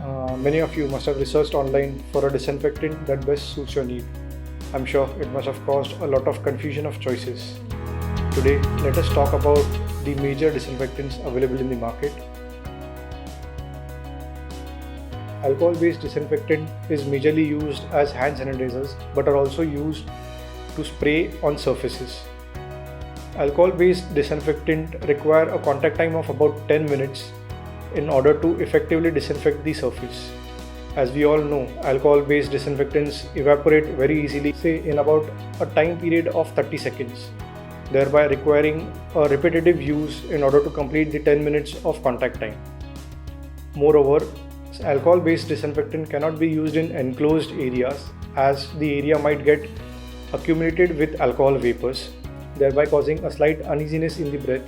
Many of you must have researched online for a disinfectant that best suits your need. I'm sure it must have caused a lot of confusion of choices. Today, let us talk about the major disinfectants available in the market. Alcohol-based disinfectant is majorly used as hand sanitizers but are also used to spray on surfaces. Alcohol-based disinfectant require a contact time of about 10 minutes in order to effectively disinfect the surface. As we all know, alcohol-based disinfectants evaporate very easily, say in about a time period of 30 seconds, thereby requiring a repetitive use in order to complete the 10 minutes of contact time. Moreover, alcohol-based disinfectant cannot be used in enclosed areas as the area might get accumulated with alcohol vapors, thereby causing a slight uneasiness in the breath,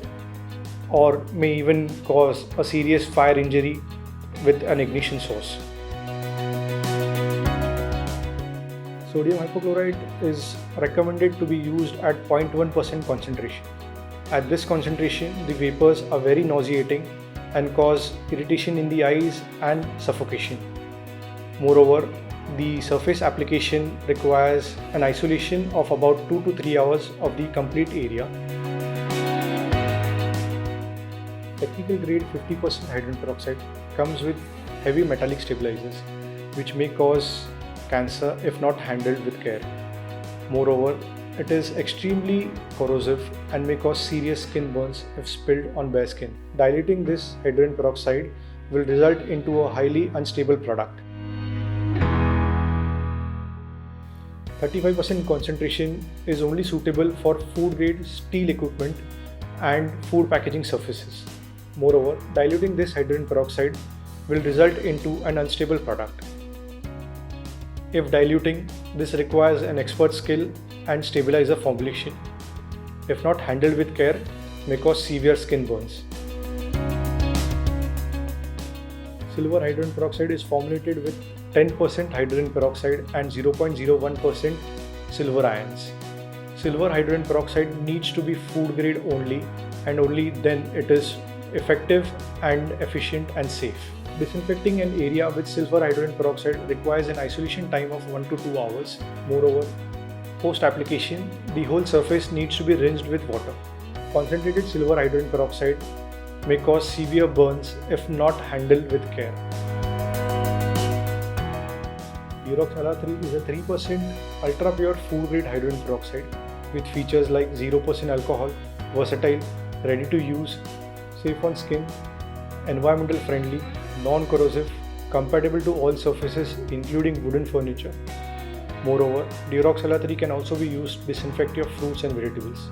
or may even cause a serious fire injury with an ignition source. Sodium hypochlorite is recommended to be used at 0.1% concentration. At this concentration, the vapors are very nauseating and cause irritation in the eyes and suffocation. Moreover, the surface application requires an isolation of about 2 to 3 hours of the complete area. Technical grade 50% hydrogen peroxide comes with heavy metallic stabilizers, which may cause cancer if not handled with care. Moreover, it is extremely corrosive and may cause serious skin burns if spilled on bare skin. Diluting this hydrogen peroxide will result into a highly unstable product. 35% concentration is only suitable for food grade steel equipment and food packaging surfaces. Moreover, diluting this hydrogen peroxide will result into an unstable product. If diluting, this requires an expert skill and stabilizer formulation. If not handled with care, may cause severe skin burns. Silver hydrogen peroxide is formulated with 10% hydrogen peroxide and 0.01% silver ions. Silver hydrogen peroxide needs to be food grade only, and only then it is effective and efficient and safe. Disinfecting an area with silver hydrogen peroxide requires an isolation time of 1 to 2 hours. Moreover, post application, the whole surface needs to be rinsed with water. Concentrated silver hydrogen peroxide may cause severe burns if not handled with care. Durox LR3 is a 3% ultra pure food grade hydrogen peroxide with features like 0% alcohol, versatile, ready to use, safe on skin, environmental friendly, non-corrosive, compatible to all surfaces including wooden furniture. Moreover, Durox LR3 can also be used to disinfect your fruits and vegetables.